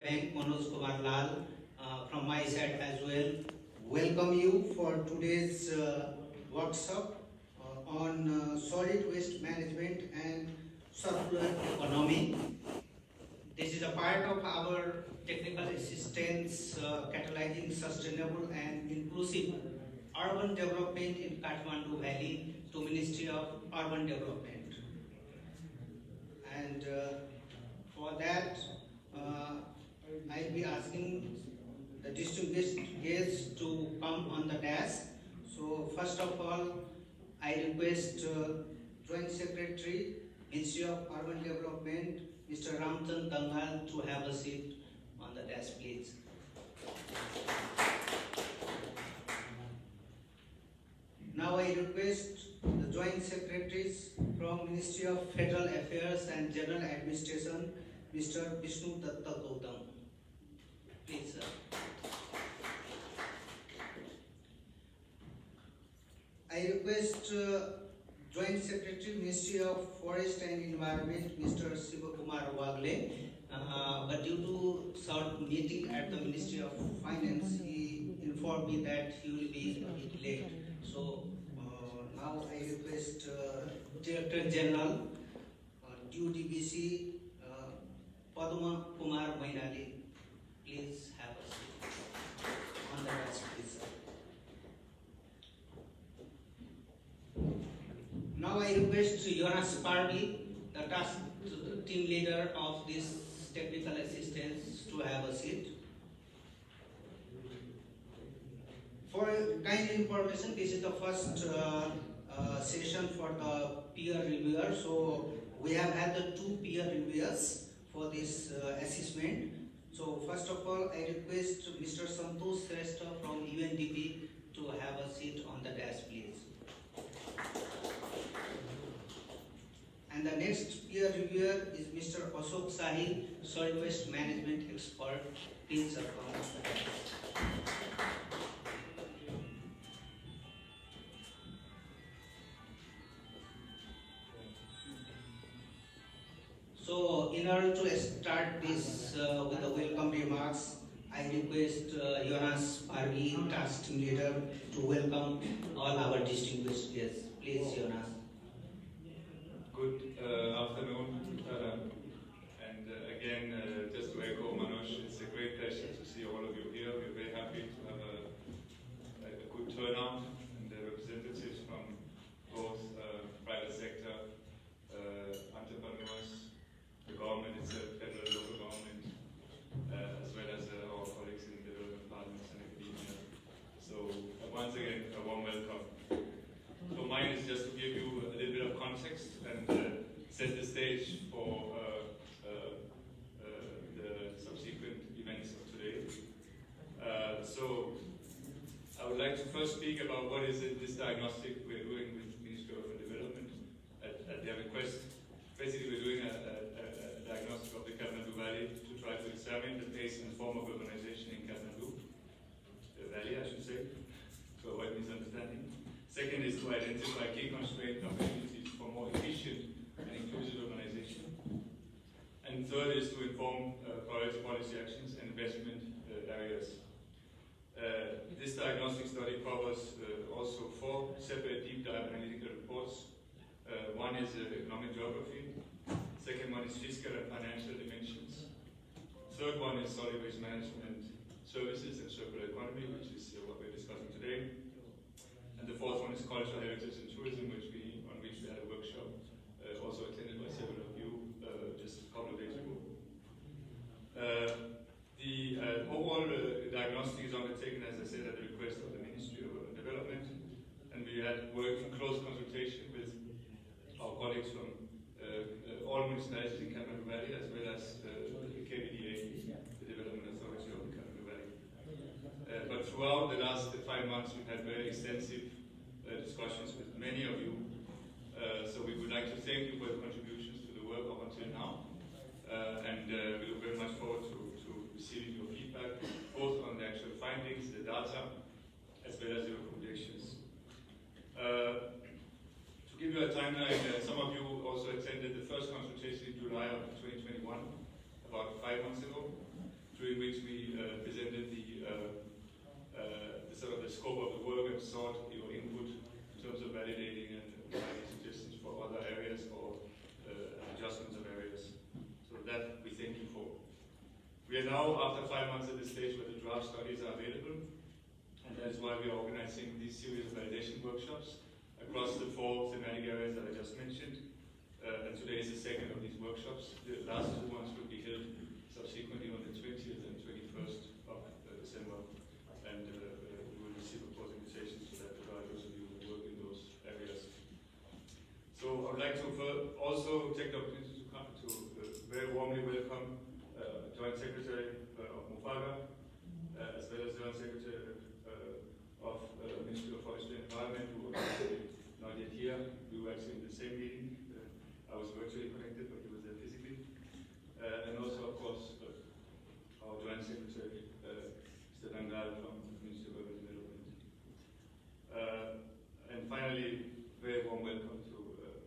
Bank Manoj Kumar Lal from my side as well. Welcome you for today's workshop on solid waste management and circular economy. This is a part of our technical assistance catalyzing sustainable and inclusive urban development in Kathmandu Valley to Ministry of Urban Development. And for that, I'll be asking the distinguished guests to come on the desk. So first of all, I request Joint Secretary, Ministry of Urban Development, Mr. Ramchand Dangal, to have a seat on the desk, please. Now I request the Joint Secretaries from Ministry of Federal Affairs and General Administration, Mr. Vishnu Datta Gautam. Please, sir. I request Joint Secretary, Ministry of Forest and Environment, Mr. Sivakumar Wagle. But due to short meeting at the Ministry of Finance, he informed me that he will be a bit late. So now I request Director General, DUDBC, Padma Kumar Mainali. Please have a seat on the desk, please, sir. Now I request Jonas Parby, the task team leader of this technical assistance, to have a seat. For kind information, this is the first session for the peer reviewer. So we have had the 2 peer reviewers for this assessment. So first of all, I request Mr. Santosh Shrestha from UNDP to have a seat on the desk, please. And the next peer reviewer is Mr. Ashok Sahi, solid waste management expert. Please come on the desk. So, in order to start this with the welcome remarks, I request Jonas Parvi, task team leader, to welcome all our distinguished guests. Please, Jonas. Good afternoon, and again, just to echo Manoj, it's a great pleasure to see all of you here. We're very happy to have a good turnout and representatives from both private sector, entrepreneurs, the government itself, federal, local government, as well as our colleagues in development partners and academia. So once again, a warm welcome. So mine is just to give you a little bit of context and set the stage for the subsequent events of today. So I would like to first speak about what is this diagnostic we're doing with the Ministry of Urban Development at their request. Basically, we're doing a diagnostic of the Kathmandu Valley to try to examine the pace and form of urbanization in Kathmandu, the valley, I should say, to avoid misunderstanding. Second is to identify key constraint opportunities for more efficient and inclusive urbanization. And third is to inform priority policy actions and investment areas. This diagnostic study covers also 4 separate deep dive analytical reports. One is economic geography, second one is fiscal and financial dimensions, third one is solid waste management services and circular economy, which is what we're discussing today. And the fourth one is cultural heritage and tourism, on which we had a workshop, also attended by several of you just a couple of days ago. The overall diagnostic is undertaken, as I said, at the request of the Ministry of Urban Development, and we had worked in close consultation with our colleagues from all municipalities in Kathmandu Valley, as well as the KVDA, the Development Authority of the Kathmandu Valley. But throughout the last 5 months, we've had very extensive discussions with many of you. So we would like to thank you for your contributions to the work up until now. And we look very much forward to receiving your feedback, both on the actual findings, the data, as well as the recommendations. To give you a timeline, some of you also attended the first consultation in July of 2021, about 5 months ago, to which we presented the sort of the scope of the work and sought your input in terms of validating and providing suggestions for other areas or adjustments of areas. So that we thank you for. We are now, after 5 months, at the stage where the draft studies are available, and that is why we are organizing these series of validation workshops across the 4 thematic areas that I just mentioned. And today is the second of these workshops. The last 2 ones will be held subsequently on the 20th and 21st of December. And we will receive, of course, invitations to that by those of you who work in those areas. So I would like to also take the opportunity to come to very warmly welcome Joint Secretary of Mufaga, as well as Joint Secretary of Ministry of Forestry and Environment, who are actually not yet here. We were actually in the same meeting. I was virtually connected, but he was there physically. And also, of course, our Joint Secretary, Mr. Dangal from the Ministry of Urban Development. And finally, very warm welcome to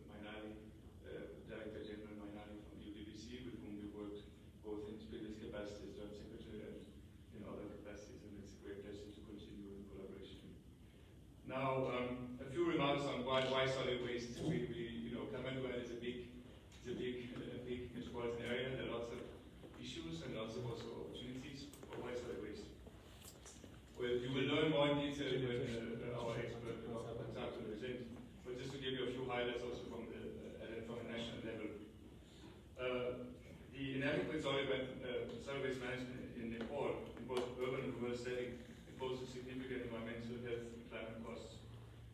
Mainali, Director General Mainali from UDBC, with whom we worked both in previous capacities, Joint Secretary, and in other capacities, and it's a great pleasure to continue the collaboration. Now, a few remarks on why solid waste. Kathmandu is a big metropolitan area. There are lots of issues and lots of also opportunities for why solid waste. Well, you will learn more in detail when our expert comes out to present. But just to give you a few highlights also from a national level. The inadequate solid waste management in Nepal, in both urban and rural setting, imposes significant environmental, health, and climate costs.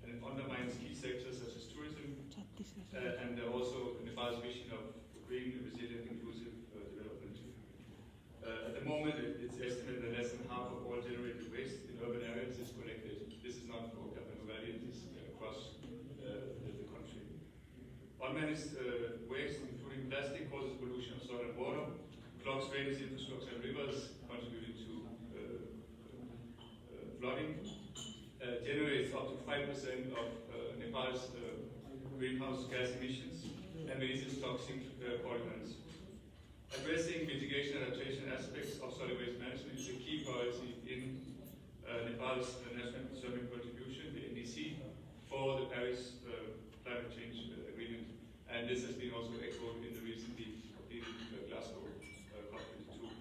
And it undermines key sectors such as tourism, and also Nepal's vision of green, resilient, inclusive development. At the moment, it's estimated that less than half of all generated waste in urban areas is collected. This is not for Kathmandu Valley, it is across the country. Unmanaged waste, including plastic, causes pollution of soil and water, clogs drainage infrastructure and rivers, contributing to flooding, generates up to 5% of Nepal's greenhouse gas emissions, and releases toxic pollutants. Addressing mitigation and adaptation aspects of solid waste management is a key priority in Nepal's National Conserving Contribution, the NDC, for the Paris Climate Change Agreement. And this has been also echoed in the recently completed Glasgow COP22.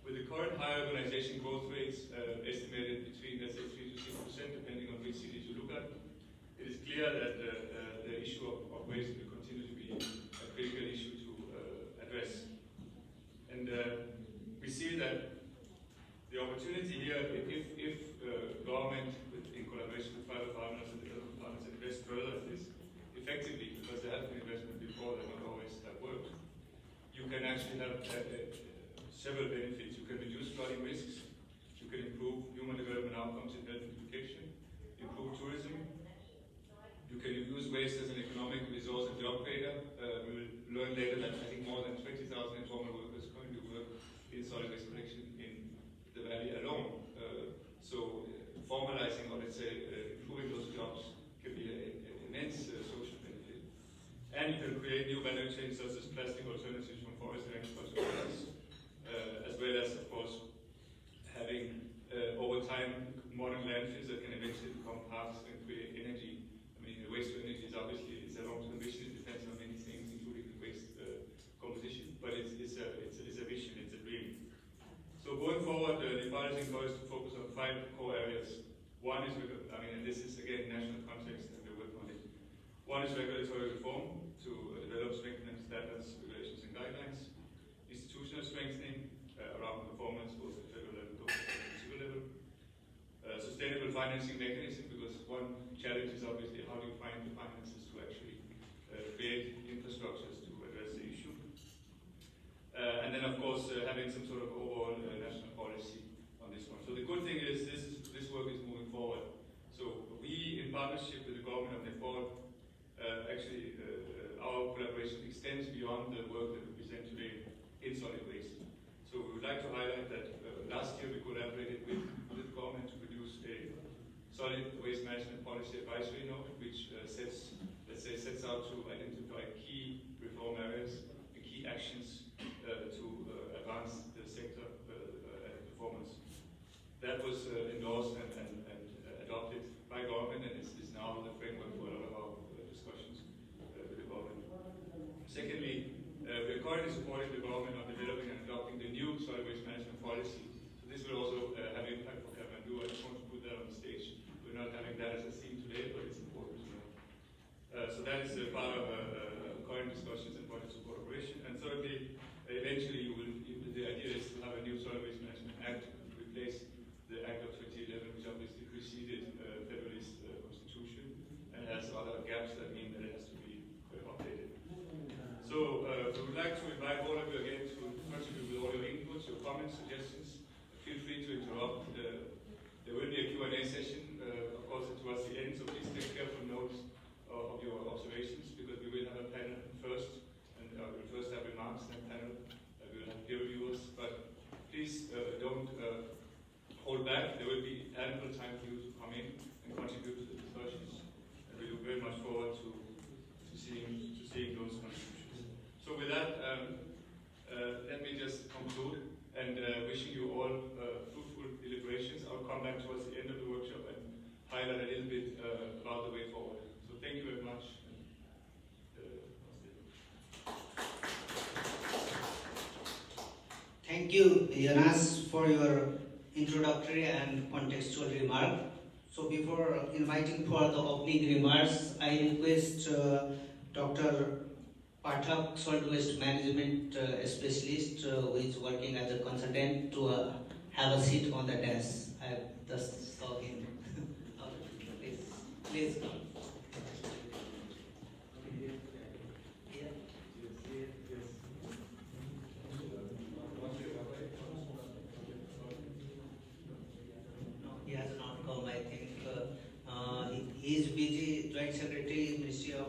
With the current high urbanization growth rates estimated between, let's say, 3 to 6%, depending on which cities you look at, it is clear that the issue of waste will continue to be a critical issue to address. And we see that the opportunity here, if government, in collaboration with private partners and development partners, invest further in this effectively, because there has been investment before that not always have worked, you can actually have several benefits. You can reduce flooding risks, you can improve human development outcomes in health and education, improve tourism, you can use waste as an economic resource and job creator. We will learn later that I think more than 20,000 informal workers currently work in solid waste collection in the valley alone. So formalizing, or let's say improving those jobs can be an immense social benefit. And you can create new value chains such as plastic alternatives from forest and agricultural products. As well as, of course, having over time modern landfills that can eventually become parks and create energy. I mean, the waste to energy is obviously a long-term vision. It depends on many things, including the waste composition. But it's a vision, it's a dream. So going forward, Nepal is encouraged to focus on 5 core areas. One is, and this is again national context, and we're working on it. One is regulatory reform to develop strengthening standards, regulations, and guidelines. Institutional strengthening around performance, both at federal level and civil level. Sustainable financing mechanism, because one challenge is obviously how do you find the finances to actually create infrastructures to address the issue. And then, of course, having some sort of overall national policy on this one. So the good thing is this work is moving forward. So we, in partnership with the government of Nepal, our collaboration extends beyond the work that we present today in solid waste. So we would like to highlight that last year we collaborated with the government to produce a solid waste management policy advisory note, which sets out to identify key reform areas and key actions That was endorsed and adopted by government, and is now the framework for a lot of our discussions with the government. Secondly, we are currently supporting the government on developing and adopting the new solid waste management policy. So this will also have impact for Kathmandu. I just want to put that on the stage. We're not having that as a theme today, but it's important to know. So that is part of current discussions and budget support operation. And thirdly, eventually the idea is to have a new solid waste management act to replace the Act of 2011, which obviously preceded Federalist Constitution and has other gaps that mean that it has to be updated. So we would like to invite all of you again to contribute with all your inputs, your comments, suggestions. Feel free to interrupt. There will be a Q&A session, of course, towards the end, so please take careful notes of your observations, because we will have a panel first, and we'll first have remarks, then panel, we will have peer reviewers, but please don't hold back. There will be ample time for you to come in and contribute to the discussions, and we look very much forward to seeing those contributions. So with that, let me just conclude, and wishing you all fruitful deliberations. I'll come back towards the end of the workshop and highlight a little bit about the way forward. So thank you very much. Thank you, Jonas, for your introductory and contextual remark. So before inviting for the opening remarks, I request Dr. Pathak, solid waste management specialist, who is working as a consultant, to have a seat on the desk. I just saw him. Please come. He has not come, I think. He is busy, Joint Secretary, Ministry of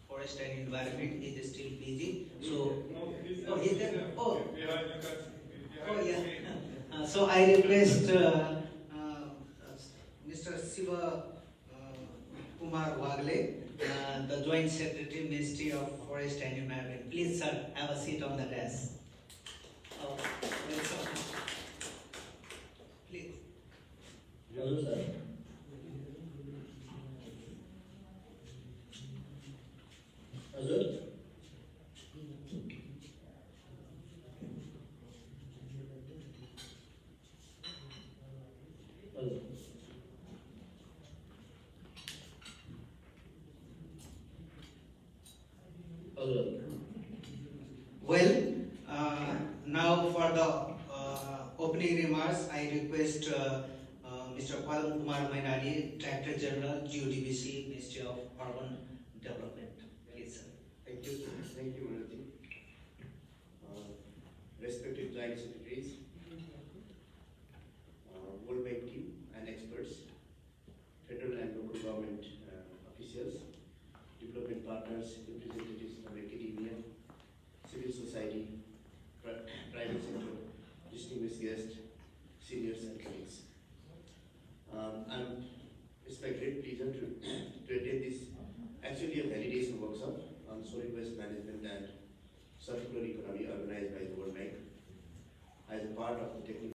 Forest and Environment. He is still busy. So, oh, he's there. Oh, yeah. So I request Mr. Siva Kumar Wagle, the Joint Secretary, Ministry of Forest and Environment. Please, sir, have a seat on the desk. Oh, welcome. Please. Hello, sir. Hazır. Hazır. Hazır. Well, now for the opening remarks, I request Mr. Palam Kumar Mainali, Director General, GODBC, Ministry of Urban Development. Please, sir. Thank you, Manoj. Respected Joint Secretaries, World Bank team and experts, federal and local government officials, development partners, representatives from academia, civil society, private sector, distinguished guests, seniors and colleagues. It's my great pleasure to attend this, actually a validation workshop on solid waste management and circular economy organized by the World Bank as a part of the technical